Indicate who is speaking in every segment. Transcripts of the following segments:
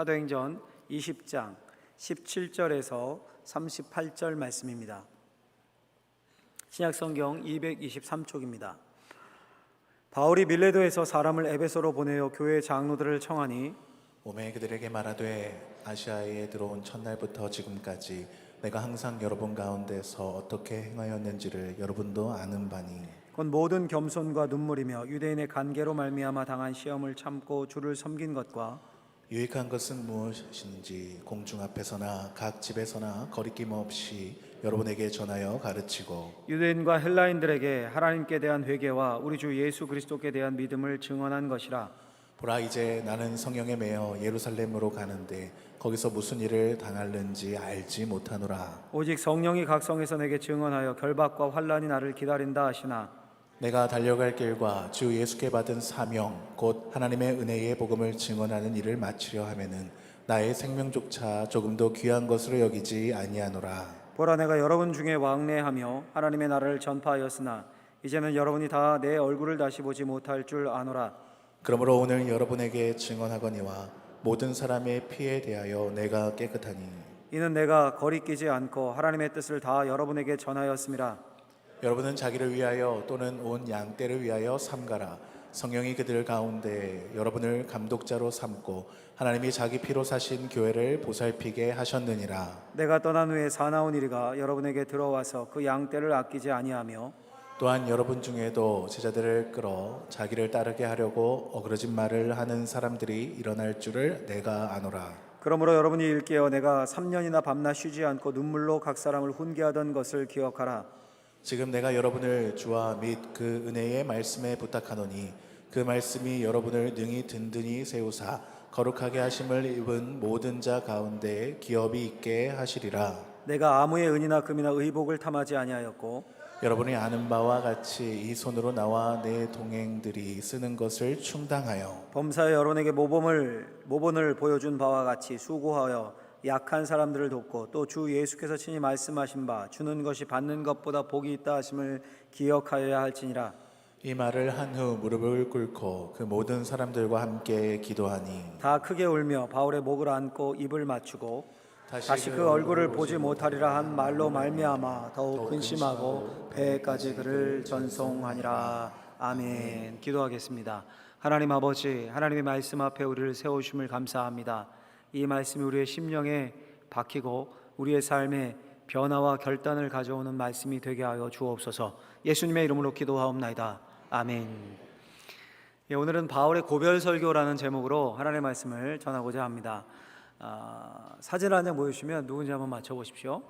Speaker 1: 사도행전 20장 17절에서 38절 말씀입니다. 신약성경 223쪽입니다. 바울이 밀레도에서 사람을 에베소로 보내어 교회 장로들을 청하니
Speaker 2: 오매 그들에게 말하되 아시아에 들어온 첫날부터 지금까지 내가 항상 여러분 가운데서 어떻게 행하였는지를 여러분도 아는 바니
Speaker 1: 곧 모든 겸손과 눈물이며 유대인의 간계로 말미암아 당한 시험을 참고 주를 섬긴 것과
Speaker 2: 유익한 것은 무엇인지 공중 앞에서나 각 집에서나 거리낌 없이 여러분에게 전하여 가르치고
Speaker 1: 유대인과 헬라인들에게 하나님께 대한 회개와 우리 주 예수 그리스도께 대한 믿음을 증언한 것이라.
Speaker 2: 보라 이제 나는 성령에 매여 예루살렘으로 가는데 거기서 무슨 일을 당할는지 알지 못하노라.
Speaker 1: 오직 성령이 각 성에서 내게 증언하여 결박과 환난이 나를 기다린다 하시나
Speaker 2: 내가 달려갈 길과 주 예수께 받은 사명 곧 하나님의 은혜의 복음을 증언하는 일을 마치려 하면은 나의 생명조차 조금도 귀한 것으로 여기지 아니하노라.
Speaker 1: 보라 내가 여러분 중에 왕래하며 하나님의 나라를 전파하였으나 이제는 여러분이 다 내 얼굴을 다시 보지 못할 줄 아노라.
Speaker 2: 그러므로 오늘 여러분에게 증언하거니와 모든 사람의 피에 대하여 내가 깨끗하니
Speaker 1: 이는 내가 거리끼지 않고 하나님의 뜻을 다 여러분에게 전하였음이라.
Speaker 2: 여러분은 자기를 위하여 또는 온 양떼를 위하여 삼가라. 성령이 그들 가운데 여러분을 감독자로 삼고 하나님이 자기 피로 사신 교회를 보살피게 하셨느니라.
Speaker 1: 내가 떠난 후에 사나운 이리가 여러분에게 들어와서 그 양떼를 아끼지 아니하며
Speaker 2: 또한 여러분 중에도 제자들을 끌어 자기를 따르게 하려고 어그러진 말을 하는 사람들이 일어날 줄을 내가 아노라.
Speaker 1: 그러므로 여러분이 일깨어 내가 3년이나 밤낮 쉬지 않고 눈물로 각 사람을 훈계하던 것을 기억하라.
Speaker 2: 지금 내가 여러분을 주와 및 그 은혜의 말씀에 부탁하노니 그 말씀이 여러분을 능히 든든히 세우사 거룩하게 하심을 입은 모든 자 가운데 기업이 있게 하시리라.
Speaker 1: 내가 아무의 은이나 금이나 의복을 탐하지 아니하였고
Speaker 2: 여러분이 아는 바와 같이 이 손으로 나와 내 동행들이 쓰는 것을 충당하여
Speaker 1: 범사에 여러분에게 모본을 보여준 바와 같이 수고하여 약한 사람들을 돕고 또 주 예수께서 친히 말씀하신 바 주는 것이 받는 것보다 복이 있다 하심을 기억하여야 할지니라.
Speaker 2: 이 말을 한 후 무릎을 꿇고 그 모든 사람들과 함께 기도하니
Speaker 1: 다 크게 울며 바울의 목을 안고 입을 맞추고 다시 그 얼굴을 보지 못하리라 한 말로 말미암아 더욱 근심하고 배까지 그를 전송하니라. 아멘. 기도하겠습니다. 하나님 아버지, 하나님의 말씀 앞에 우리를 세우심을 감사합니다. 이 말씀이 우리의 심령에 박히고 우리의 삶에 변화와 결단을 가져오는 말씀이 되게 하여 주옵소서. 예수님의 이름으로 기도하옵나이다. 아멘. 오늘은 바울의 고별 설교라는 제목으로 하나님의 말씀을 전하고자 합니다. 사진 한 장 보여주시면 누군지 한번 맞춰보십시오.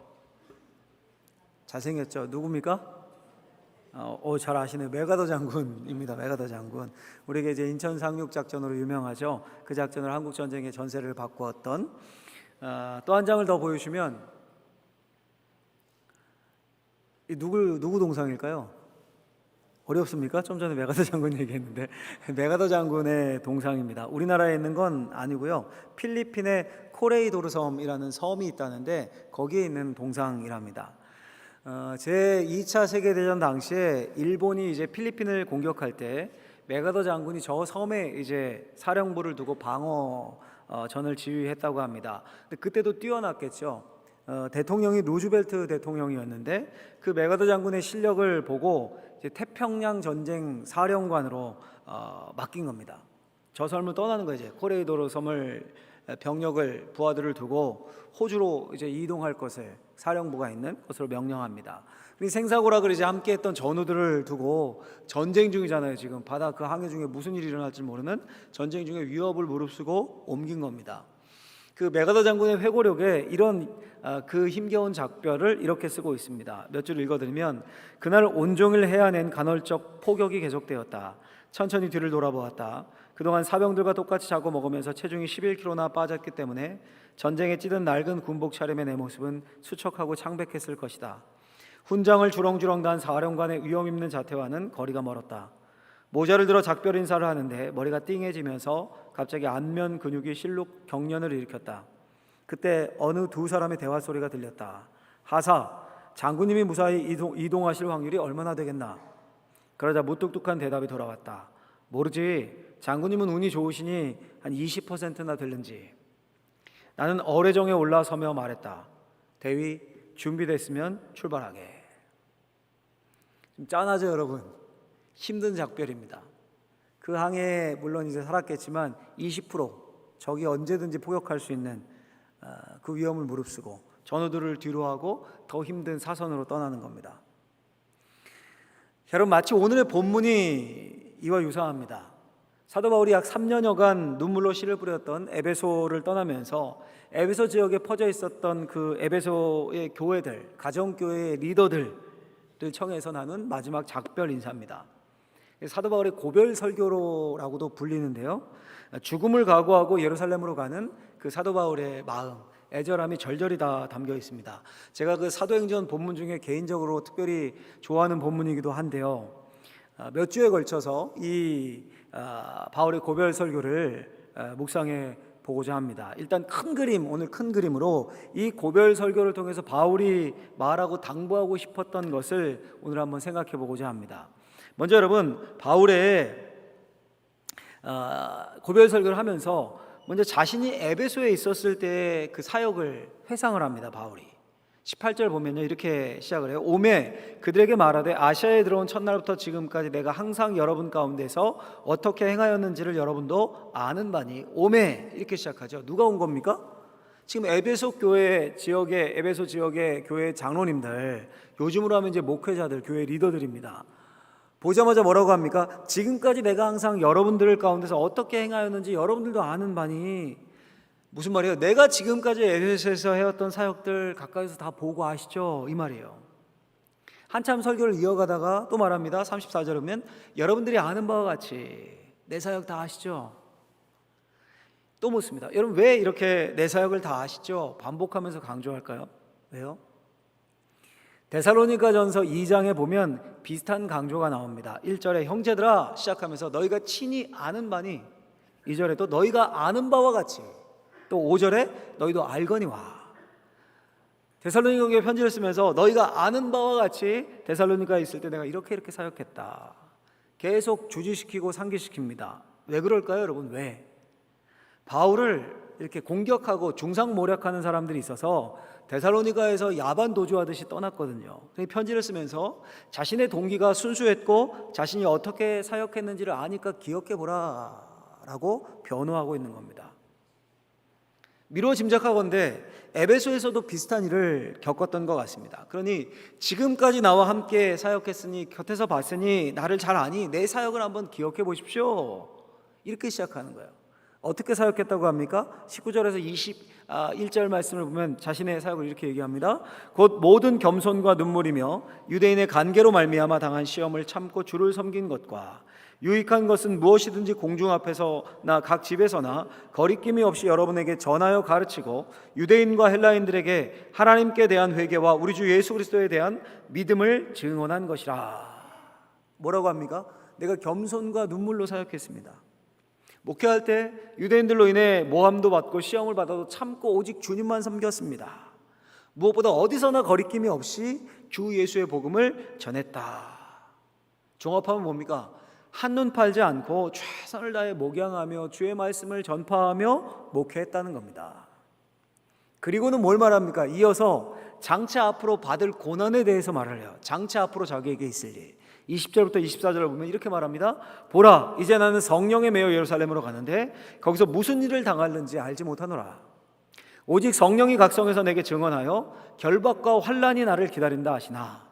Speaker 1: 잘생겼죠? 누굽니까? 잘 아시네요. 메가더 장군입니다. 메가더 장군. 우리에게 이제 인천 상륙 작전으로 유명하죠. 그 작전을 한국 전쟁의 전세를 바꾸었던. 또 한 장을 더 보여주시면 이 누구 동상일까요? 어렵습니까? 좀 전에 메가더 장군 얘기했는데 메가더 장군의 동상입니다. 우리나라에 있는 건 아니고요. 필리핀의 코레이도르 섬이라는 섬이 있다는데 거기에 있는 동상이랍니다. 제 2차 세계대전 당시에 일본이 이제 필리핀을 공격할 때 메가더 장군이 저 섬에 이제 사령부를 두고 방어전을 지휘했다고 합니다. 근데 그때도 뛰어났겠죠. 대통령이 루즈벨트 대통령이었는데 그 메가더 장군의 실력을 보고 이제 태평양 전쟁 사령관으로 맡긴 겁니다. 저 섬을 떠나는 거죠. 코레이도르 섬을 병력을 부하들을 두고 호주로 이제 이동할 것을 사령부가 있는 것으로 명령합니다. 생사고락을 이제 함께했던 전우들을 두고 전쟁 중이잖아요. 지금 바다 그 항해 중에 무슨 일이 일어날지 모르는 전쟁 중에 위협을 무릅쓰고 옮긴 겁니다. 그 메가더 장군의 회고록에 이런 그 힘겨운 작별을 이렇게 쓰고 있습니다. 몇 줄 읽어드리면 그날 온종일 해안엔 간헐적 폭격이 계속되었다. 천천히 뒤를 돌아보았다. 그동안 사병들과 똑같이 자고 먹으면서 체중이 11kg나 빠졌기 때문에 전쟁에 찌든 낡은 군복 차림의 내 모습은 수척하고 창백했을 것이다. 훈장을 주렁주렁 단 사령관의 위험 있는 자태와는 거리가 멀었다. 모자를 들어 작별 인사를 하는데 머리가 띵해지면서 갑자기 안면 근육이 실룩 경련을 일으켰다. 그때 어느 두 사람의 대화 소리가 들렸다. 하사, 장군님이 무사히 이동하실 확률이 얼마나 되겠나? 그러자 무뚝뚝한 대답이 돌아왔다. 모르지. 장군님은 운이 좋으시니 한 20%나 될는지. 나는 어뢰정에 올라서며 말했다. 대위 준비됐으면 출발하게. 좀 짠하죠 여러분? 힘든 작별입니다. 그 항해에 물론 이제 살았겠지만 20% 적이 언제든지 포격할 수 있는 그 위험을 무릅쓰고 전우들을 뒤로하고 더 힘든 사선으로 떠나는 겁니다. 여러분, 마치 오늘의 본문이 이와 유사합니다. 사도 바울이 약 3년여간 눈물로 씨를 뿌렸던 에베소를 떠나면서 에베소 지역에 퍼져 있었던 그 에베소의 교회들, 가정교회의 리더들을 청해서 나눈 마지막 작별 인사입니다. 사도 바울의 고별 설교로라고도 불리는데요, 죽음을 각오하고 예루살렘으로 가는 그 사도 바울의 마음, 애절함이 절절히 다 담겨 있습니다. 제가 그 사도행전 본문 중에 개인적으로 특별히 좋아하는 본문이기도 한데요, 몇 주에 걸쳐서 이 바울의 고별 설교를 묵상해 보고자 합니다. 일단 큰 그림, 오늘 큰 그림으로 이 고별 설교를 통해서 바울이 말하고 당부하고 싶었던 것을 오늘 한번 생각해 보고자 합니다. 먼저 여러분, 바울의 고별 설교를 하면서 먼저 자신이 에베소에 있었을 때 그 사역을 회상을 합니다. 바울이 18절 보면요, 이렇게 시작을 해요. 오매 그들에게 말하되 아시아에 들어온 첫날부터 지금까지 내가 항상 여러분 가운데서 어떻게 행하였는지를 여러분도 아는 바니. 오매 이렇게 시작하죠. 누가 온 겁니까? 지금 에베소 교회 지역의 에베소 지역의 교회 장로님들, 요즘으로 하면 이제 목회자들, 교회 리더들입니다. 보자마자 뭐라고 합니까? 지금까지 내가 항상 여러분들 가운데서 어떻게 행하였는지 여러분들도 아는 바니. 무슨 말이에요? 내가 지금까지 에베소에서 해왔던 사역들 가까이서 다 보고 아시죠? 이 말이에요. 한참 설교를 이어가다가 또 말합니다. 34절에 보면 여러분들이 아는 바와 같이 내 사역 다 아시죠? 또 묻습니다. 여러분, 왜 이렇게 내 사역을 다 아시죠? 반복하면서 강조할까요? 왜요? 데살로니가전서 2장에 보면 비슷한 강조가 나옵니다. 1절에 형제들아 시작하면서 너희가 친히 아는 바니, 2절에도 너희가 아는 바와 같이, 또 5절에 너희도 알거니와. 데살로니가 교회 편지를 쓰면서 너희가 아는 바와 같이 데살로니가에 있을 때 내가 이렇게 사역했다. 계속 주지시키고 상기시킵니다. 왜 그럴까요 여러분? 왜? 바울을 이렇게 공격하고 중상모략하는 사람들이 있어서 데살로니가에서 야반 도주하듯이 떠났거든요. 편지를 쓰면서 자신의 동기가 순수했고 자신이 어떻게 사역했는지를 아니까 기억해보라 라고 변호하고 있는 겁니다. 미루어 짐작하건대 에베소에서도 비슷한 일을 겪었던 것 같습니다. 그러니 지금까지 나와 함께 사역했으니, 곁에서 봤으니 나를 잘 아니 내 사역을 한번 기억해 보십시오. 이렇게 시작하는 거예요. 어떻게 사역했다고 합니까? 19절에서 21절 말씀을 보면 자신의 사역을 이렇게 얘기합니다. 곧 모든 겸손과 눈물이며 유대인의 간계로 말미암아 당한 시험을 참고 주를 섬긴 것과 유익한 것은 무엇이든지 공중 앞에서나 각 집에서나 거리낌이 없이 여러분에게 전하여 가르치고 유대인과 헬라인들에게 하나님께 대한 회개와 우리 주 예수 그리스도에 대한 믿음을 증언한 것이라. 뭐라고 합니까? 내가 겸손과 눈물로 사역했습니다. 목회할 때 유대인들로 인해 모함도 받고 시험을 받아도 참고 오직 주님만 섬겼습니다. 무엇보다 어디서나 거리낌이 없이 주 예수의 복음을 전했다. 종합하면 뭡니까? 한눈 팔지 않고 최선을 다해 목양하며 주의 말씀을 전파하며 목회했다는 겁니다. 그리고는 뭘 말합니까? 이어서 장차 앞으로 받을 고난에 대해서 말을 해요. 장차 앞으로 자기에게 있을 일. 20절부터 24절을 보면 이렇게 말합니다. 보라, 이제 나는 성령에 매여 예루살렘으로 가는데 거기서 무슨 일을 당할는지 알지 못하노라. 오직 성령이 각성해서 내게 증언하여 결박과 환난이 나를 기다린다 하시나,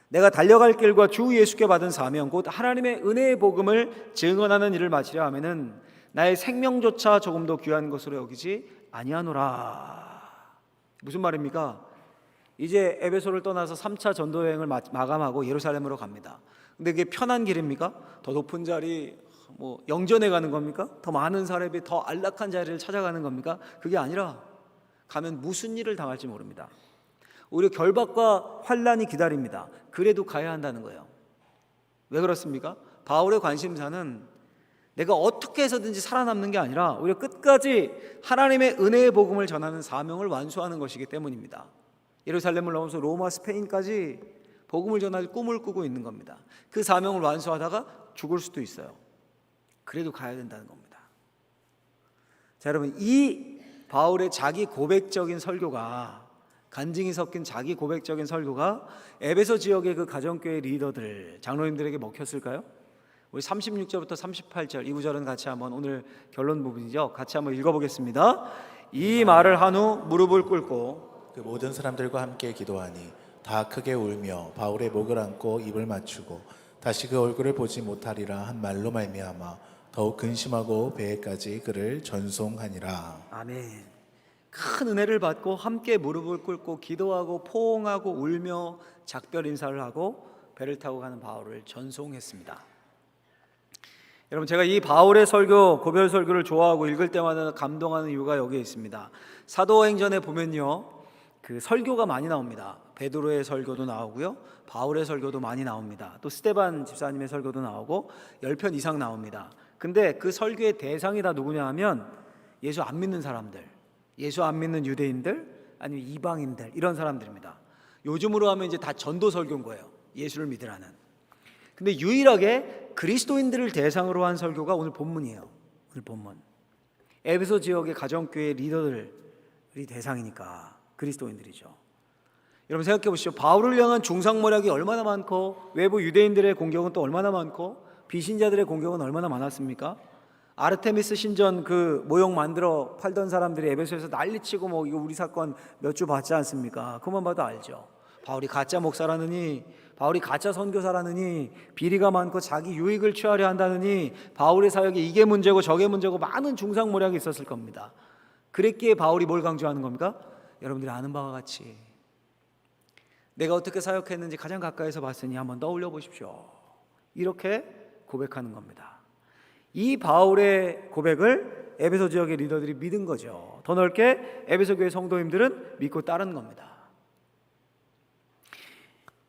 Speaker 1: 내가 달려갈 길과 주 예수께 받은 사명 곧 하나님의 은혜의 복음을 증언하는 일을 마치려 하면은 나의 생명조차 조금도 귀한 것으로 여기지 아니하노라. 무슨 말입니까? 이제 에베소를 떠나서 3차 전도 여행을 마감하고 예루살렘으로 갑니다. 근데 그게 편한 길입니까? 더 높은 자리, 영전에 가는 겁니까? 더 많은 사람이 더 안락한 자리를 찾아가는 겁니까? 그게 아니라 가면 무슨 일을 당할지 모릅니다. 오히려 결박과 환난이 기다립니다. 그래도 가야 한다는 거예요. 왜 그렇습니까? 바울의 관심사는 내가 어떻게 해서든지 살아남는 게 아니라 오히려 끝까지 하나님의 은혜의 복음을 전하는 사명을 완수하는 것이기 때문입니다. 예루살렘을 넘어서 로마, 스페인까지 복음을 전할 꿈을 꾸고 있는 겁니다. 그 사명을 완수하다가 죽을 수도 있어요. 그래도 가야 된다는 겁니다. 자, 여러분, 이 바울의 자기 고백적인 설교가, 간증이 섞인 자기 고백적인 설교가 에베소 지역의 그 가정교회 리더들, 장로님들에게 먹혔을까요? 우리 36절부터 38절 이 구절은 같이 한번, 오늘 결론 부분이죠, 같이 한번 읽어보겠습니다. 이 말을 한 후 무릎을 꿇고
Speaker 2: 그 모든 사람들과 함께 기도하니 다 크게 울며 바울의 목을 안고 입을 맞추고 다시 그 얼굴을 보지 못하리라 한 말로 말미암아 더욱 근심하고 배에까지 그를 전송하니라.
Speaker 1: 아멘. 큰 은혜를 받고 함께 무릎을 꿇고 기도하고 포옹하고 울며 작별 인사를 하고 배를 타고 가는 바울을 전송했습니다. 여러분, 제가 이 바울의 설교, 고별 설교를 좋아하고 읽을 때마다 감동하는 이유가 여기에 있습니다. 사도행전에 보면요, 그 설교가 많이 나옵니다. 베드로의 설교도 나오고요, 바울의 설교도 많이 나옵니다. 또 스데반 집사님의 설교도 나오고 10편 이상 나옵니다. 근데 그 설교의 대상이 다 누구냐 하면 예수 안 믿는 사람들, 예수 안 믿는 유대인들, 아니면 이방인들, 이런 사람들입니다. 요즘으로 하면 이제 다 전도 설교인 거예요. 예수를 믿으라는. 근데 유일하게 그리스도인들을 대상으로 한 설교가 오늘 본문이에요. 오늘 본문. 에베소 지역의 가정교회 리더들이 대상이니까 그리스도인들이죠. 여러분 생각해 보시죠. 바울을 향한 중상모략이 얼마나 많고, 외부 유대인들의 공격은 또 얼마나 많고, 비신자들의 공격은 얼마나 많았습니까? 아르테미스 신전 그 모형 만들어 팔던 사람들이 에베소에서 난리치고 뭐 이거 우리 사건 몇 주 봤지 않습니까? 그만 봐도 알죠. 바울이 가짜 목사라느니, 바울이 가짜 선교사라느니, 비리가 많고 자기 유익을 취하려 한다느니, 바울의 사역이 이게 문제고 저게 문제고 많은 중상모략이 있었을 겁니다. 그랬기에 바울이 뭘 강조하는 겁니까? 여러분들이 아는 바와 같이 내가 어떻게 사역했는지 가장 가까이서 봤으니 한번 떠올려 보십시오. 이렇게 고백하는 겁니다. 이 바울의 고백을 에베소 지역의 리더들이 믿은 거죠. 더 넓게 에베소 교회 성도님들은 믿고 따른 겁니다.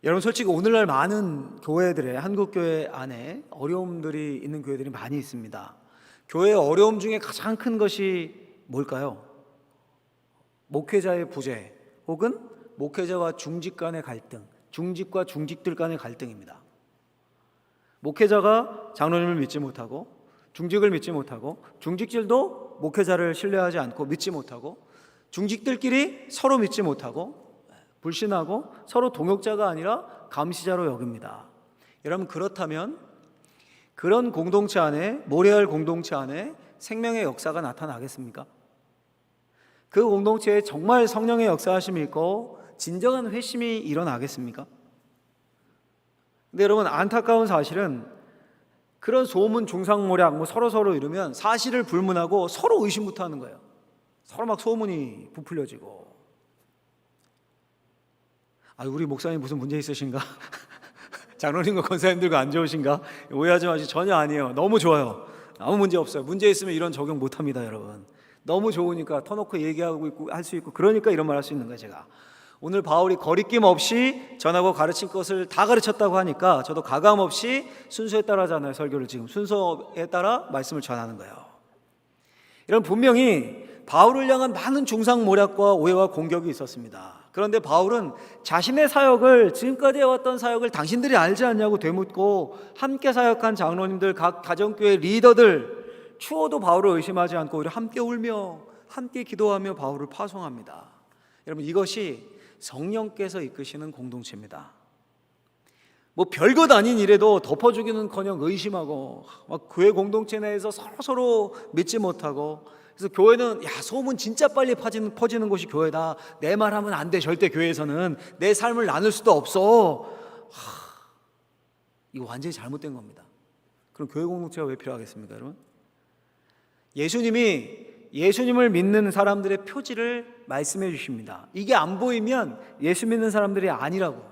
Speaker 1: 여러분, 솔직히 오늘날 많은 교회들의, 한국 교회 안에 어려움들이 있는 교회들이 많이 있습니다. 교회의 어려움 중에 가장 큰 것이 뭘까요? 목회자의 부재, 혹은 목회자와 중직 간의 갈등, 중직과 중직들 간의 갈등입니다. 목회자가 장로님을 믿지 못하고, 중직을 믿지 못하고, 중직들도 목회자를 신뢰하지 않고 믿지 못하고, 중직들끼리 서로 믿지 못하고 불신하고 서로 동역자가 아니라 감시자로 여깁니다. 여러분, 그렇다면 그런 공동체 안에, 모래알 공동체 안에 생명의 역사가 나타나겠습니까? 그 공동체에 정말 성령의 역사하심이 있고 진정한 회심이 일어나겠습니까? 근데 여러분, 안타까운 사실은 그런 소문, 중상모략 뭐 서로 이루면 사실을 불문하고 서로 의심부터 하는 거예요. 서로 막 소문이 부풀려지고, 우리 목사님 무슨 문제 있으신가? 장로님과 권사님들과 안 좋으신가? 오해하지 마시고, 전혀 아니에요. 너무 좋아요. 아무 문제 없어요. 문제 있으면 이런 적용 못합니다, 여러분. 너무 좋으니까 터놓고 얘기하고 있고 할 수 있고, 그러니까 이런 말 할 수 있는 거예요. 제가 오늘 바울이 거리낌 없이 전하고 가르친 것을 다 가르쳤다고 하니까 저도 가감 없이 순서에 따라 하잖아요. 설교를 지금 순서에 따라 말씀을 전하는 거예요. 이런, 분명히 바울을 향한 많은 중상모략과 오해와 공격이 있었습니다. 그런데 바울은 자신의 사역을, 지금까지 해왔던 사역을 당신들이 알지 않냐고 되묻고, 함께 사역한 장로님들, 각 가정교회 리더들 추워도 바울을 의심하지 않고 오히려 함께 울며 함께 기도하며 바울을 파송합니다. 여러분, 이것이 성령께서 이끄시는 공동체입니다. 뭐 별것 아닌 일에도 덮어주기는커녕 의심하고, 막 교회 공동체 내에서 서로 믿지 못하고, 그래서 교회는 소문 진짜 빨리 퍼지는 곳이 교회다. 내 말 하면 안 돼. 절대 교회에서는 내 삶을 나눌 수도 없어. 이거 완전히 잘못된 겁니다. 그럼 교회 공동체가 왜 필요하겠습니까, 여러분? 예수님을 믿는 사람들의 표지를 말씀해 주십니다. 이게 안 보이면 예수 믿는 사람들이 아니라고.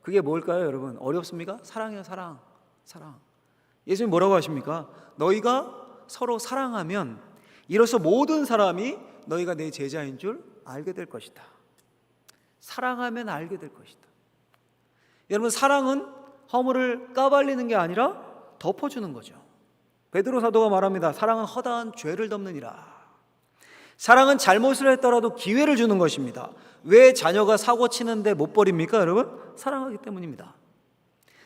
Speaker 1: 그게 뭘까요, 여러분? 어렵습니까? 사랑이에요, 사랑. 예수님 뭐라고 하십니까? 너희가 서로 사랑하면 이로써 모든 사람이 너희가 내 제자인 줄 알게 될 것이다. 사랑하면 알게 될 것이다. 여러분, 사랑은 허물을 까발리는 게 아니라 덮어주는 거죠. 베드로 사도가 말합니다. 사랑은 허다한 죄를 덮느니라. 사랑은 잘못을 했더라도 기회를 주는 것입니다. 왜 자녀가 사고 치는데 못 버립니까, 여러분? 사랑하기 때문입니다.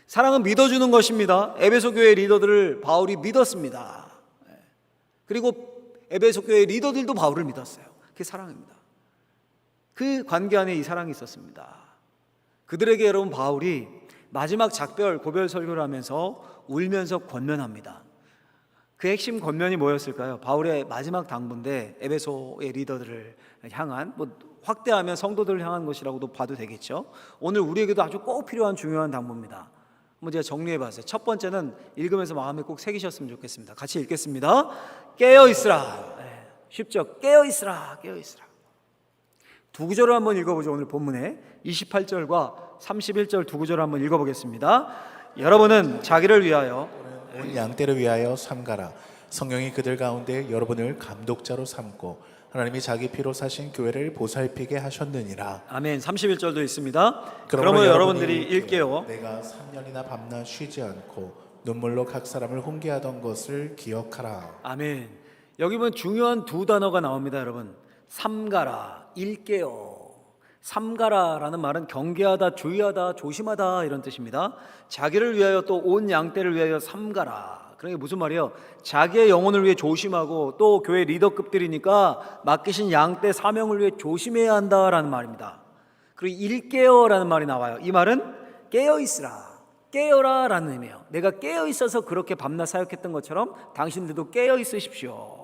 Speaker 1: 사랑은 믿어주는 것입니다. 에베소 교회 리더들을 바울이 믿었습니다. 그리고 에베소 교회 리더들도 바울을 믿었어요. 그게 사랑입니다. 그 관계 안에 이 사랑이 있었습니다. 그들에게 여러분 바울이 마지막 작별 고별 설교를 하면서 울면서 권면합니다. 그 핵심 권면이 뭐였을까요? 바울의 마지막 당부인데 에베소의 리더들을 향한, 확대하면 성도들을 향한 것이라고도 봐도 되겠죠. 오늘 우리에게도 아주 꼭 필요한 중요한 당부입니다. 한번 제가 정리해봤어요. 첫 번째는 읽으면서 마음에 꼭 새기셨으면 좋겠습니다. 같이 읽겠습니다. 깨어있으라. 쉽죠? 깨어있으라. 깨어있으라. 두 구절을 한번 읽어보죠. 오늘 본문에 28절과 31절 두 구절을 한번 읽어보겠습니다. 여러분은 자기를 위하여
Speaker 2: 온 양떼를 위하여 삼가라. 성령이 그들 가운데 여러분을 감독자로 삼고 하나님이 자기 피로 사신 교회를 보살피게 하셨느니라.
Speaker 1: 아멘. 31절도 있습니다. 그러므로 여러분들이 일깨워
Speaker 2: 내가 3년이나 밤낮 쉬지 않고 눈물로 각 사람을 훈계하던 것을 기억하라.
Speaker 1: 아멘. 여기 보면 중요한 두 단어가 나옵니다. 여러분, 삼가라, 일깨워. 삼가라라는 말은 경계하다, 주의하다, 조심하다 이런 뜻입니다. 자기를 위하여 또 온 양떼를 위하여 삼가라. 그러니까 무슨 말이에요? 자기의 영혼을 위해 조심하고 또 교회 리더급들이니까 맡기신 양떼 사명을 위해 조심해야 한다라는 말입니다. 그리고 일깨어라는 말이 나와요. 이 말은 깨어있으라, 깨어라라는 의미예요. 내가 깨어있어서 그렇게 밤낮 사역했던 것처럼 당신들도 깨어있으십시오.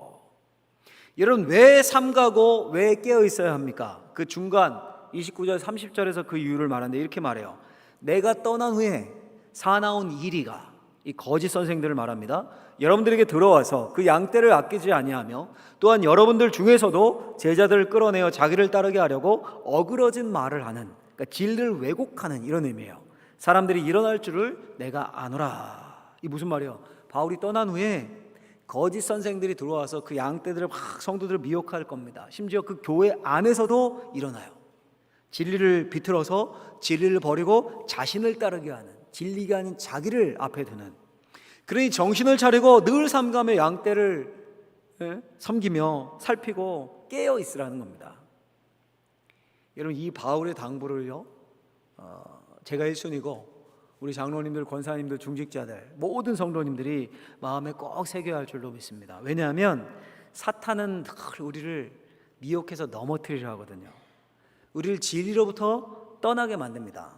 Speaker 1: 여러분, 왜 삼가고 왜 깨어있어야 합니까? 그 중간 29절 30절에서 그 이유를 말하는데 이렇게 말해요. 내가 떠난 후에 사나운 이리가, 이 거짓 선생들을 말합니다. 여러분들에게 들어와서 그 양떼를 아끼지 아니하며 또한 여러분들 중에서도 제자들을 끌어내어 자기를 따르게 하려고 어그러진 말을 하는, 그러니까 진리를 왜곡하는 이런 의미예요. 사람들이 일어날 줄을 내가 아노라. 이 무슨 말이에요? 바울이 떠난 후에 거짓 선생들이 들어와서 그 양떼들을 막 성도들을 미혹할 겁니다. 심지어 그 교회 안에서도 일어나요. 진리를 비틀어서 진리를 버리고 자신을 따르게 하는, 진리가 아닌 자기를 앞에 두는. 그러니 정신을 차리고 늘 삼가며 양떼를 섬기며 살피고 깨어 있으라는 겁니다. 여러분, 이 바울의 당부를요, 제가 1순위고 우리 장로님들, 권사님들, 중직자들, 모든 성도님들이 마음에 꼭 새겨야 할 줄로 믿습니다. 왜냐하면 사탄은 늘 우리를 미혹해서 넘어뜨리려 하거든요. 우리를 진리로부터 떠나게 만듭니다.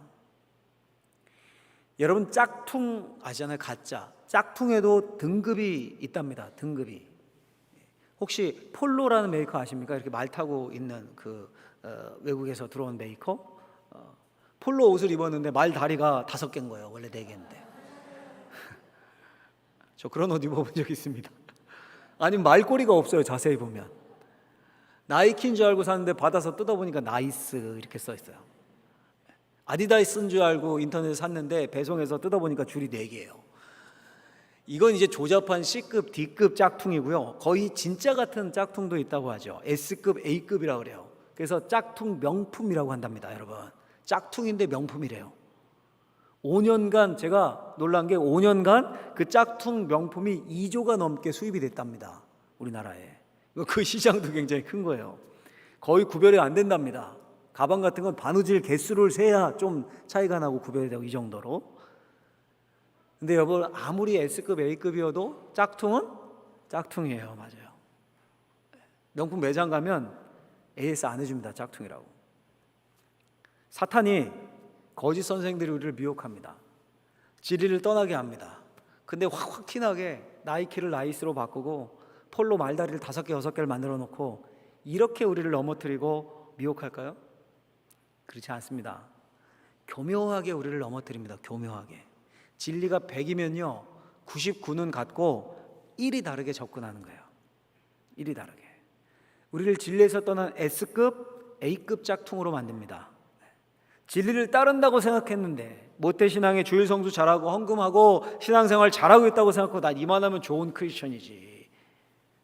Speaker 1: 여러분, 짝퉁 아시잖아요? 가짜. 짝퉁에도 등급이 있답니다. 등급이. 혹시 폴로라는 메이커 아십니까? 이렇게 말 타고 있는 외국에서 들어온 메이커. 폴로 옷을 입었는데 말 다리가 5개인 거예요. 원래 4개인데. 저 그런 옷 입어본 적 있습니다. 아니, 말꼬리가 없어요. 자세히 보면. 나이키인 줄 알고 샀는데 받아서 뜯어보니까 나이스 이렇게 써 있어요. 아디다스인 줄 알고 인터넷에 샀는데 배송해서 뜯어보니까 줄이 4개예요. 이건 이제 조잡한 C급, D급 짝퉁이고요. 거의 진짜 같은 짝퉁도 있다고 하죠. S급, A급이라고 그래요. 그래서 짝퉁 명품이라고 한답니다. 여러분, 짝퉁인데 명품이래요. 5년간, 제가 놀란 게 5년간 그 짝퉁 명품이 2조가 넘게 수입이 됐답니다. 우리나라에. 그 시장도 굉장히 큰 거예요. 거의 구별이 안 된답니다. 가방 같은 건 바느질 개수를 세야 좀 차이가 나고 구별이 되고 이 정도로. 근데 여러분, 아무리 S급, A급이어도 짝퉁은 짝퉁이에요. 맞아요. 명품 매장 가면 AS 안 해줍니다. 짝퉁이라고. 사탄이, 거짓 선생들이 우리를 미혹합니다. 진리를 떠나게 합니다. 근데 확 티나게 나이키를 나이스로 바꾸고 폴로 말다리를 5개, 6개를 만들어 놓고 이렇게 우리를 넘어뜨리고 미혹할까요? 그렇지 않습니다. 교묘하게 우리를 넘어뜨립니다. 교묘하게. 진리가 100이면요 99는 같고 1이 다르게 접근하는 거예요. 1이 다르게. 우리를 진리에서 떠난 S급, A급 짝퉁으로 만듭니다. 진리를 따른다고 생각했는데 모태신앙에 주일 성수 잘하고 헌금하고 신앙생활 잘하고 있다고 생각하고 난 이만하면 좋은 크리스천이지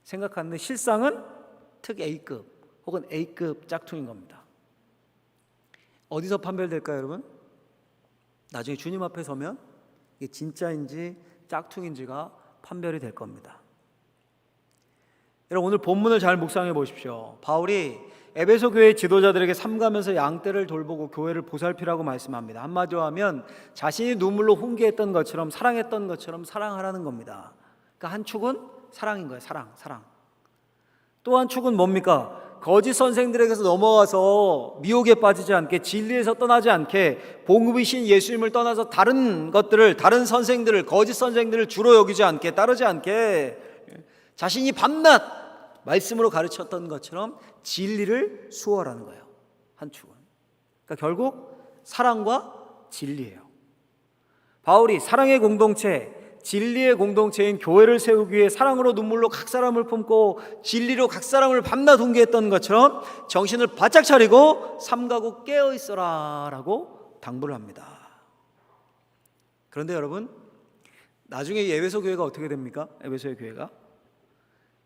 Speaker 1: 생각하는데 실상은 특 A급 혹은 A급 짝퉁인 겁니다. 어디서 판별될까요, 여러분? 나중에 주님 앞에 서면 이게 진짜인지 짝퉁인지가 판별이 될 겁니다. 여러분, 오늘 본문을 잘 묵상해 보십시오. 바울이 에베소 교회 지도자들에게 삼가면서 양떼를 돌보고 교회를 보살피라고 말씀합니다. 한마디로 하면 자신이 눈물로 훈계했던 것처럼 사랑했던 것처럼 사랑하라는 겁니다. 그러니까 한 축은 사랑인 거예요. 사랑. 또 한 축은 뭡니까? 거짓 선생들에게서 넘어와서 미혹에 빠지지 않게, 진리에서 떠나지 않게, 복음이신 예수님을 떠나서 다른 것들을, 다른 선생들을, 거짓 선생들을 주로 여기지 않게, 따르지 않게, 자신이 밤낮 말씀으로 가르쳤던 것처럼 진리를 수호하라는 거예요. 한 축은. 그러니까 결국 사랑과 진리예요. 바울이 사랑의 공동체, 진리의 공동체인 교회를 세우기 위해 사랑으로 눈물로 각 사람을 품고 진리로 각 사람을 밤낮 훈계했던 것처럼 정신을 바짝 차리고 삼가고 깨어 있어라 라고 당부를 합니다. 그런데 여러분, 나중에 이 에베소 교회가 어떻게 됩니까? 에베소의 교회가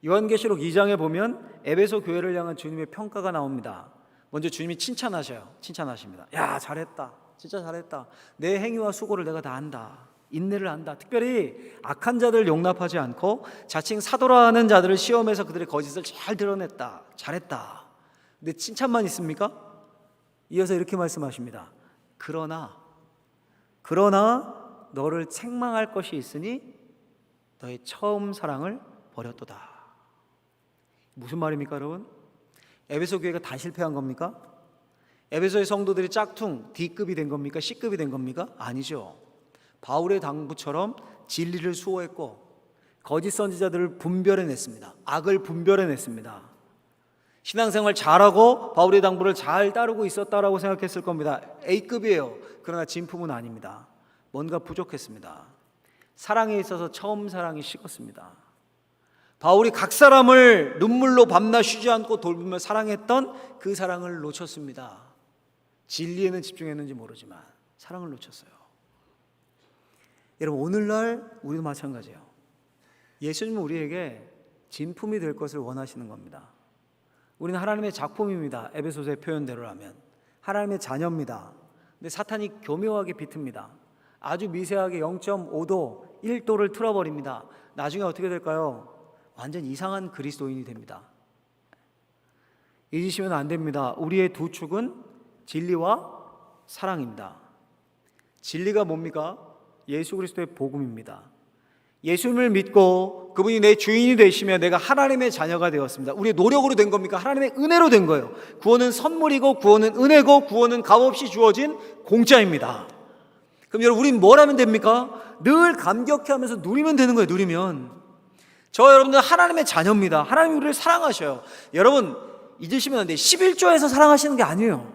Speaker 1: 요한계시록 2장에 보면 에베소 교회를 향한 주님의 평가가 나옵니다. 먼저 주님이 칭찬하십니다. 야, 잘했다, 진짜 잘했다. 내 행위와 수고를 내가 다 안다. 인내를 한다. 특별히 악한 자들을 용납하지 않고 자칭 사도라 하는 자들을 시험해서 그들의 거짓을 잘 드러냈다. 잘했다. 근데 칭찬만 있습니까? 이어서 이렇게 말씀하십니다. 그러나 너를 책망할 것이 있으니 너의 처음 사랑을 버렸도다. 무슨 말입니까, 여러분? 에베소 교회가 다 실패한 겁니까? 에베소의 성도들이 짝퉁 D급이 된 겁니까? C급이 된 겁니까? 아니죠. 바울의 당부처럼 진리를 수호했고 거짓 선지자들을 분별해냈습니다. 악을 분별해냈습니다. 신앙생활 잘하고 바울의 당부를 잘 따르고 있었다라고 생각했을 겁니다. A급이에요. 그러나 진품은 아닙니다. 뭔가 부족했습니다. 사랑에 있어서 처음 사랑이 식었습니다. 바울이 각 사람을 눈물로 밤낮 쉬지 않고 돌보며 사랑했던 그 사랑을 놓쳤습니다. 진리에는 집중했는지 모르지만 사랑을 놓쳤어요. 여러분, 오늘날 우리도 마찬가지예요. 예수님은 우리에게 진품이 될 것을 원하시는 겁니다. 우리는 하나님의 작품입니다. 에베소서의 표현대로라면 하나님의 자녀입니다. 근데 사탄이 교묘하게 비틉니다. 아주 미세하게 0.5도, 1도를 틀어버립니다. 나중에 어떻게 될까요? 완전 이상한 그리스도인이 됩니다. 잊으시면 안 됩니다. 우리의 두 축은 진리와 사랑입니다. 진리가 뭡니까? 예수 그리스도의 복음입니다. 예수님을 믿고 그분이 내 주인이 되시며 내가 하나님의 자녀가 되었습니다. 우리의 노력으로 된 겁니까? 하나님의 은혜로 된 거예요. 구원은 선물이고 구원은 은혜고 구원은 값없이 주어진 공짜입니다. 그럼 여러분, 우린 뭘 하면 됩니까? 늘 감격해하면서 누리면 되는 거예요. 누리면. 저 여러분들 하나님의 자녀입니다. 하나님이 우리를 사랑하셔요. 여러분, 잊으시면 안 돼요. 11조에서 사랑하시는 게 아니에요.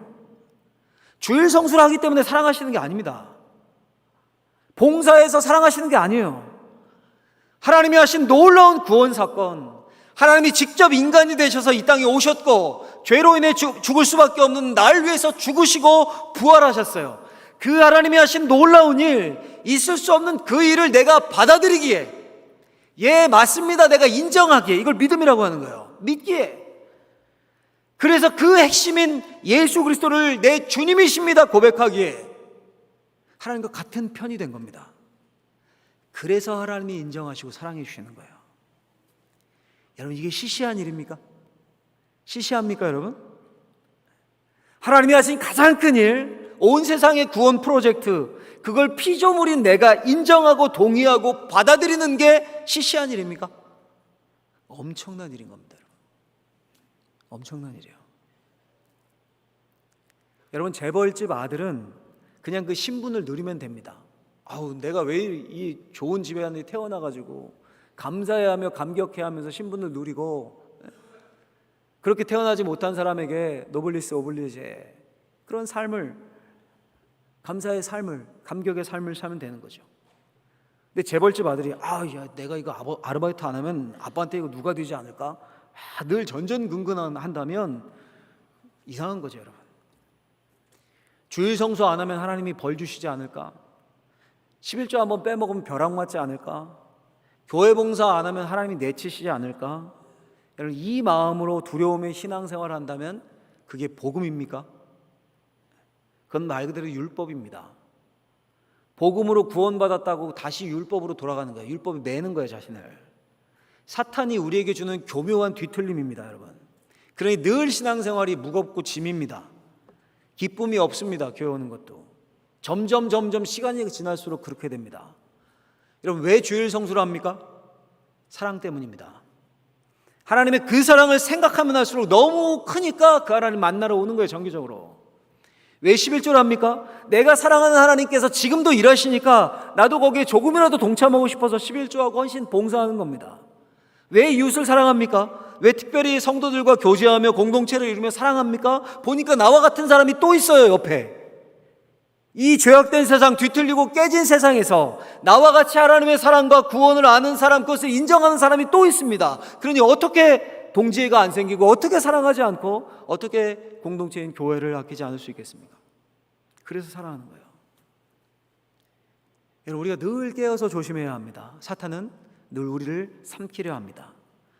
Speaker 1: 주일 성수를 하기 때문에 사랑하시는 게 아닙니다. 봉사에서 사랑하시는 게 아니에요. 하나님이 하신 놀라운 구원 사건, 하나님이 직접 인간이 되셔서 이 땅에 오셨고 죄로 인해 죽을 수밖에 없는 날 위해서 죽으시고 부활하셨어요. 그 하나님이 하신 놀라운 일, 있을 수 없는 그 일을 내가 받아들이기에, 예, 맞습니다, 내가 인정하기에, 이걸 믿음이라고 하는 거예요. 믿기에. 그래서 그 핵심인 예수 그리스도를 내 주님이십니다 고백하기에 하나님과 같은 편이 된 겁니다. 그래서 하나님이 인정하시고 사랑해 주시는 거예요. 여러분, 이게 시시한 일입니까? 시시합니까, 여러분? 하나님이 하신 가장 큰 일, 온 세상의 구원 프로젝트, 그걸 피조물인 내가 인정하고 동의하고 받아들이는 게 시시한 일입니까? 엄청난 일인 겁니다. 엄청난 일이에요. 여러분, 재벌집 아들은 그냥 그 신분을 누리면 됩니다. 아우, 내가 왜 이 좋은 집에 안에 태어나가지고 감사해하며 감격해하면서 신분을 누리고, 그렇게 태어나지 못한 사람에게 노블리스 오블리제, 그런 삶을, 감사의 삶을, 감격의 삶을 살면 되는 거죠. 근데 재벌집 아들이 내가 이거 아르바이트 안 하면 아빠한테 이거 누가 되지 않을까? 늘 전전긍긍 한다면 이상한 거죠, 여러분. 주일 성수 안 하면 하나님이 벌 주시지 않을까? 11조 한번 빼먹으면 벼락 맞지 않을까? 교회 봉사 안 하면 하나님이 내치시지 않을까? 여러분, 이 마음으로 두려움의 신앙생활을 한다면 그게 복음입니까? 그건 말 그대로 율법입니다. 복음으로 구원받았다고 다시 율법으로 돌아가는 거예요. 율법에 매는 거예요, 자신을. 사탄이 우리에게 주는 교묘한 뒤틀림입니다, 여러분. 그러니 늘 신앙생활이 무겁고 짐입니다. 기쁨이 없습니다, 교회 오는 것도. 점점 시간이 지날수록 그렇게 됩니다. 여러분, 왜 주일 성수를 합니까? 사랑 때문입니다. 하나님의 그 사랑을 생각하면 할수록 너무 크니까 그 하나님 만나러 오는 거예요, 정기적으로. 왜 11조를 합니까? 내가 사랑하는 하나님께서 지금도 일하시니까 나도 거기에 조금이라도 동참하고 싶어서 11조하고 헌신 봉사하는 겁니다. 왜 이웃을 사랑합니까? 왜 특별히 성도들과 교제하며 공동체를 이루며 사랑합니까? 보니까 나와 같은 사람이 또 있어요, 옆에. 이 죄악된 세상, 뒤틀리고 깨진 세상에서 나와 같이 하나님의 사랑과 구원을 아는 사람, 그것을 인정하는 사람이 또 있습니다. 그러니 어떻게 동지애가 안 생기고 어떻게 사랑하지 않고 어떻게 공동체인 교회를 아끼지 않을 수 있겠습니까? 그래서 사랑하는 거예요. 여러분, 우리가 늘 깨어서 조심해야 합니다. 사탄은 늘 우리를 삼키려 합니다.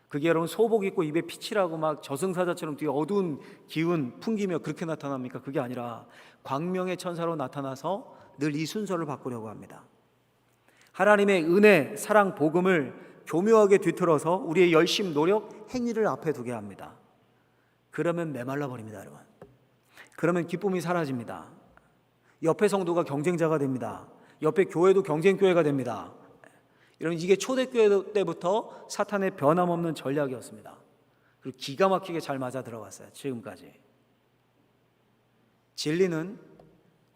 Speaker 1: 그게 여러분 소복 입고 입에 피칠하고 막 저승사자처럼 뒤에 어두운 기운 풍기며 그렇게 나타납니까? 그게 아니라 광명의 천사로 나타나서 늘 이 순서를 바꾸려고 합니다. 하나님의 은혜, 사랑, 복음을 교묘하게 뒤틀어서 우리의 열심, 노력, 행위를 앞에 두게 합니다. 그러면 메말라 버립니다, 여러분. 그러면 기쁨이 사라집니다. 옆에 성도가 경쟁자가 됩니다. 옆에 교회도 경쟁교회가 됩니다. 여러분, 이게 초대교회 때부터 사탄의 변함없는 전략이었습니다. 그리고 기가 막히게 잘 맞아 들어갔어요, 지금까지. 진리는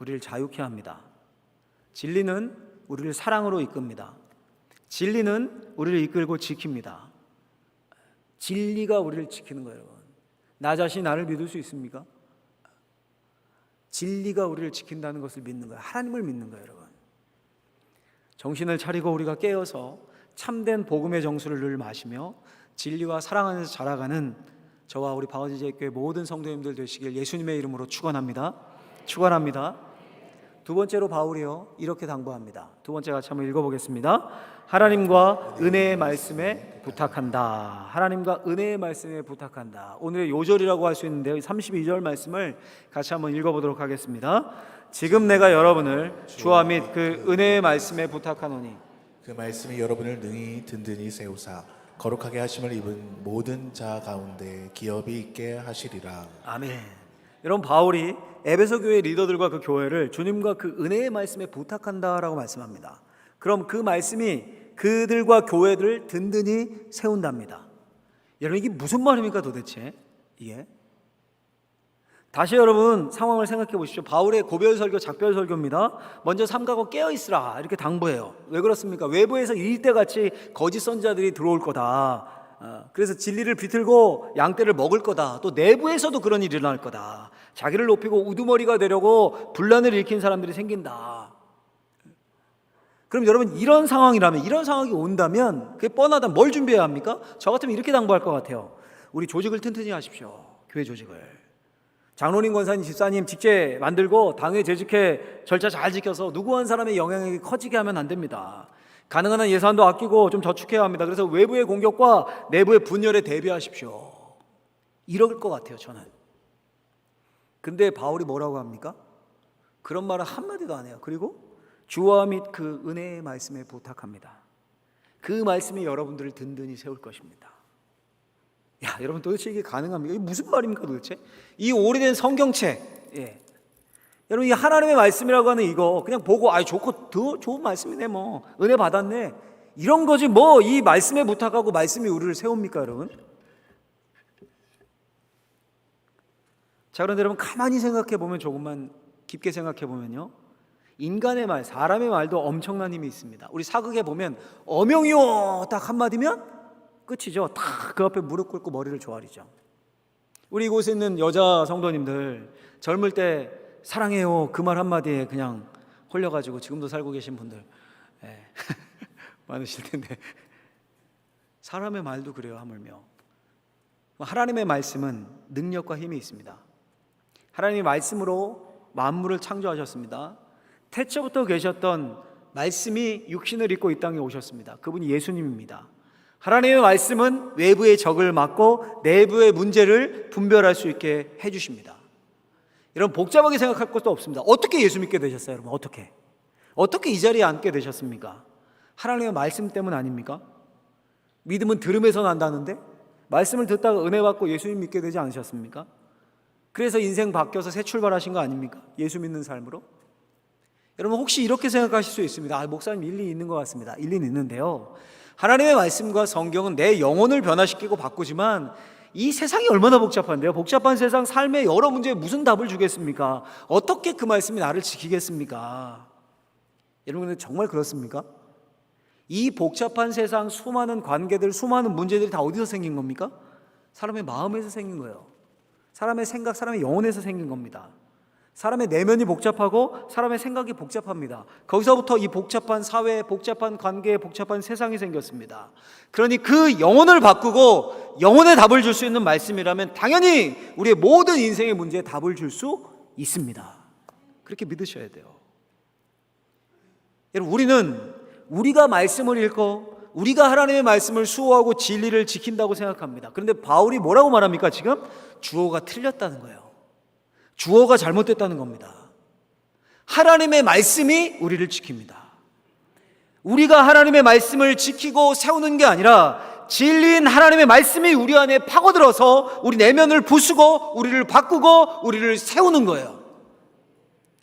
Speaker 1: 우리를 자유케 합니다. 진리는 우리를 사랑으로 이끕니다. 진리는 우리를 이끌고 지킵니다. 진리가 우리를 지키는 거예요, 여러분. 나 자신이 나를 믿을 수 있습니까? 진리가 우리를 지킨다는 것을 믿는 거예요. 하나님을 믿는 거예요, 여러분. 정신을 차리고 우리가 깨어서 참된 복음의 정수를 늘 마시며 진리와 사랑 안에서 자라가는 저와 우리 바가지제교회 모든 성도님들 되시길 예수님의 이름으로 축원합니다. 축원합니다. 두 번째로 바울이요, 이렇게 당부합니다. 두 번째 같이 한번 읽어보겠습니다. 하나님과 은혜의 말씀에 부탁한다. 하나님과 은혜의 말씀에 부탁한다. 오늘의 요절이라고 할 수 있는데요, 32절 말씀을 같이 한번 읽어보도록 하겠습니다. 지금 내가 여러분을 주와 및 그 은혜의 말씀에 부탁하노니
Speaker 2: 그 말씀이 여러분을 능히 든든히 세우사 거룩하게 하심을 입은 모든 자 가운데 기업이 있게 하시리라.
Speaker 1: 아멘. 여러분, 바울이 에베소 교회 리더들과 그 교회를 주님과 그 은혜의 말씀에 부탁한다라고 말씀합니다. 그럼 그 말씀이 그들과 교회들을 든든히 세운답니다. 여러분, 이게 무슨 말입니까 도대체? 이게 다시 여러분 상황을 생각해 보십시오. 바울의 고별 설교, 작별 설교입니다. 먼저 삼가고 깨어 있으라 이렇게 당부해요. 왜 그렇습니까? 외부에서 일대같이 거짓 선지자들이 들어올 거다. 그래서 진리를 비틀고 양떼를 먹을 거다. 또 내부에서도 그런 일이 일어날 거다. 자기를 높이고 우두머리가 되려고 분란을 일으킨 사람들이 생긴다. 그럼 여러분, 이런 상황이라면, 이런 상황이 온다면 그게 뻔하다. 뭘 준비해야 합니까? 저 같으면 이렇게 당부할 것 같아요. 우리 조직을 튼튼히 하십시오. 교회 조직을. 장로님, 권사님, 집사님 직제 만들고 당회 재직회 절차 잘 지켜서 누구 한 사람의 영향력이 커지게 하면 안 됩니다. 가능한 한 예산도 아끼고 좀 저축해야 합니다. 그래서 외부의 공격과 내부의 분열에 대비하십시오. 이럴 것 같아요, 저는. 근데 바울이 뭐라고 합니까? 그런 말은 한마디도 안 해요. 그리고 주와 및 그 은혜의 말씀에 부탁합니다. 그 말씀이 여러분들을 든든히 세울 것입니다. 야, 여러분, 도대체 이게 가능합니까? 이게 무슨 말입니까 도대체? 이 오래된 성경책, 여러분, 이 하나님의 말씀이라고 하는 이거 그냥 보고 좋고 더 좋은 말씀이네, 뭐 은혜 받았네, 이런 거지 뭐 이 말씀에 부탁하고 말씀이 우리를 세웁니까, 여러분? 자, 그런데 여러분, 가만히 생각해 보면, 조금만 깊게 생각해 보면요, 인간의 말, 사람의 말도 엄청난 힘이 있습니다. 우리 사극에 보면 어명이요 딱 한마디면 끝이죠. 다 그 앞에 무릎 꿇고 머리를 조아리죠. 우리 이곳에 있는 여자 성도님들, 젊을 때 사랑해요 그 말 한마디에 그냥 홀려가지고 지금도 살고 계신 분들 많으실 텐데, 사람의 말도 그래요, 하물며. 하나님의 말씀은 능력과 힘이 있습니다. 하나님의 말씀으로 만물을 창조하셨습니다. 태초부터 계셨던 말씀이 육신을 입고 이 땅에 오셨습니다. 그분이 예수님입니다. 하나님의 말씀은 외부의 적을 막고 내부의 문제를 분별할 수 있게 해주십니다. 여러분, 복잡하게 생각할 것도 없습니다. 어떻게 예수 믿게 되셨어요, 여러분? 어떻게 이 자리에 앉게 되셨습니까? 하나님의 말씀 때문 아닙니까? 믿음은 들음에서 난다는데 말씀을 듣다가 은혜 받고 예수님 믿게 되지 않으셨습니까? 그래서 인생 바뀌어서 새 출발하신 거 아닙니까? 예수 믿는 삶으로. 여러분, 혹시 이렇게 생각하실 수 있습니다. 목사님 일리 있는 것 같습니다. 일리는 있는데요, 하나님의 말씀과 성경은 내 영혼을 변화시키고 바꾸지만 이 세상이 얼마나 복잡한데요. 복잡한 세상 삶의 여러 문제에 무슨 답을 주겠습니까? 어떻게 그 말씀이 나를 지키겠습니까? 여러분, 정말 그렇습니까? 이 복잡한 세상 수많은 관계들, 수많은 문제들이 다 어디서 생긴 겁니까? 사람의 마음에서 생긴 거예요. 사람의 생각, 사람의 영혼에서 생긴 겁니다. 사람의 내면이 복잡하고 사람의 생각이 복잡합니다. 거기서부터 이 복잡한 사회, 복잡한 관계, 복잡한 세상이 생겼습니다. 그러니 그 영혼을 바꾸고 영혼의 답을 줄 수 있는 말씀이라면 당연히 우리의 모든 인생의 문제에 답을 줄 수 있습니다. 그렇게 믿으셔야 돼요. 여러분, 우리가 말씀을 읽고 우리가 하나님의 말씀을 수호하고 진리를 지킨다고 생각합니다. 그런데 바울이 뭐라고 말합니까? 지금 주어가 틀렸다는 거예요. 주어가 잘못됐다는 겁니다. 하나님의 말씀이 우리를 지킵니다. 우리가 하나님의 말씀을 지키고 세우는 게 아니라 진리인 하나님의 말씀이 우리 안에 파고들어서 우리 내면을 부수고 우리를 바꾸고 우리를 세우는 거예요.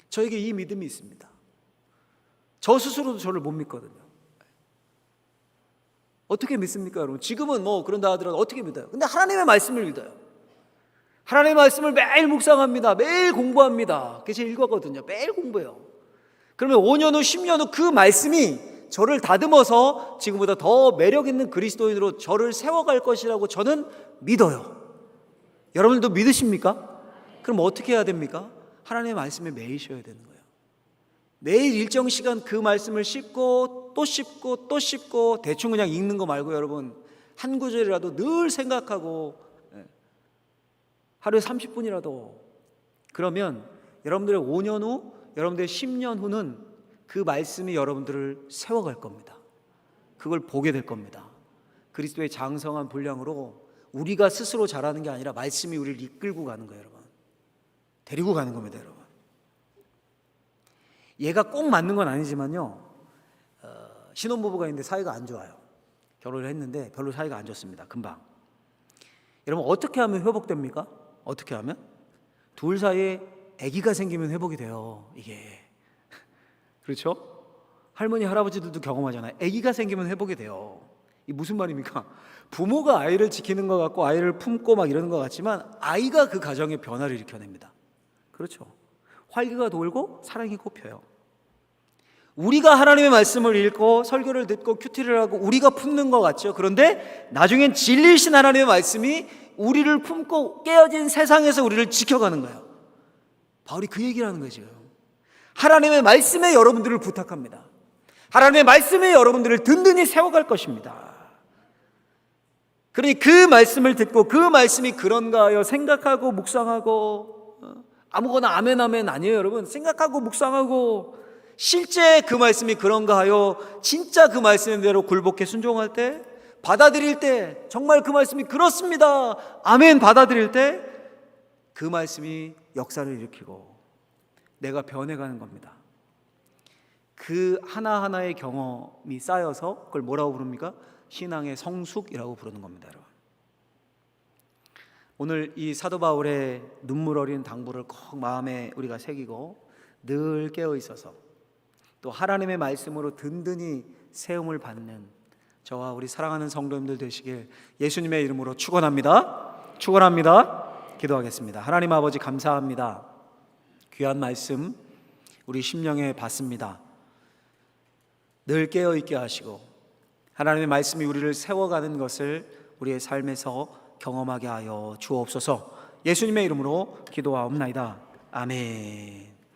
Speaker 1: 저에게 이 믿음이 있습니다. 저 스스로도 저를 못 믿거든요. 어떻게 믿습니까, 여러분? 지금은 뭐 그런다 하더라도 어떻게 믿어요? 근데 하나님의 말씀을 믿어요. 하나님의 말씀을 매일 묵상합니다. 매일 공부합니다. 그게 제 일과거든요. 매일 공부해요. 그러면 5년 후, 10년 후 그 말씀이 저를 다듬어서 지금보다 더 매력 있는 그리스도인으로 저를 세워갈 것이라고 저는 믿어요. 여러분들도 믿으십니까? 그럼 어떻게 해야 됩니까? 하나님의 말씀에 매이셔야 되는 거예요. 매일 일정 시간 그 말씀을 씹고 또 씹고 또 씹고 대충 그냥 읽는 거 말고 여러분 한 구절이라도 늘 생각하고 하루에 30분이라도 그러면 여러분들의 5년 후, 여러분들의 10년 후는 그 말씀이 여러분들을 세워갈 겁니다. 그걸 보게 될 겁니다. 그리스도의 장성한 분량으로 우리가 스스로 잘하는 게 아니라 말씀이 우리를 이끌고 가는 거예요, 여러분. 데리고 가는 겁니다, 여러분. 얘가 꼭 맞는 건 아니지만요. 신혼부부가 있는데 사이가 안 좋아요. 결혼을 했는데 별로 사이가 안 좋습니다. 금방. 여러분 어떻게 하면 회복됩니까? 어떻게 하면? 둘 사이에 아기가 생기면 회복이 돼요. 이게 그렇죠? 할머니 할아버지들도 경험하잖아요. 아기가 생기면 회복이 돼요. 이 무슨 말입니까? 부모가 아이를 지키는 것 같고 아이를 품고 막 이러는 것 같지만 아이가 그 가정의 변화를 일으켜냅니다. 그렇죠? 활기가 돌고 사랑이 꽃펴요. 우리가 하나님의 말씀을 읽고 설교를 듣고 큐티를 하고 우리가 품는 것 같죠. 그런데 나중엔 진리이신 하나님의 말씀이 우리를 품고 깨어진 세상에서 우리를 지켜가는 거예요. 바울이 그 얘기를 하는 거예요 지금. 하나님의 말씀에 여러분들을 부탁합니다. 하나님의 말씀에 여러분들을 든든히 세워갈 것입니다. 그러니 그 말씀을 듣고 그 말씀이 그런가 하여 생각하고 묵상하고 아무거나 아멘 아멘 아니에요 여러분. 생각하고 묵상하고 실제 그 말씀이 그런가 하여 진짜 그 말씀대로 굴복해 순종할 때 받아들일 때 정말 그 말씀이 그렇습니다 아멘 받아들일 때 그 말씀이 역사를 일으키고 내가 변해가는 겁니다. 그 하나하나의 경험이 쌓여서 그걸 뭐라고 부릅니까? 신앙의 성숙이라고 부르는 겁니다, 여러분. 오늘 이 사도 바울의 눈물 어린 당부를 꼭 마음에 우리가 새기고 늘 깨어 있어서 또 하나님의 말씀으로 든든히 세움을 받는 저와 우리 사랑하는 성도님들 되시길 예수님의 이름으로 축원합니다. 축원합니다. 기도하겠습니다. 하나님 아버지 감사합니다. 귀한 말씀 우리 심령에 받습니다. 늘 깨어있게 하시고 하나님의 말씀이 우리를 세워가는 것을 우리의 삶에서 경험하게 하여 주옵소서. 예수님의 이름으로 기도하옵나이다. 아멘.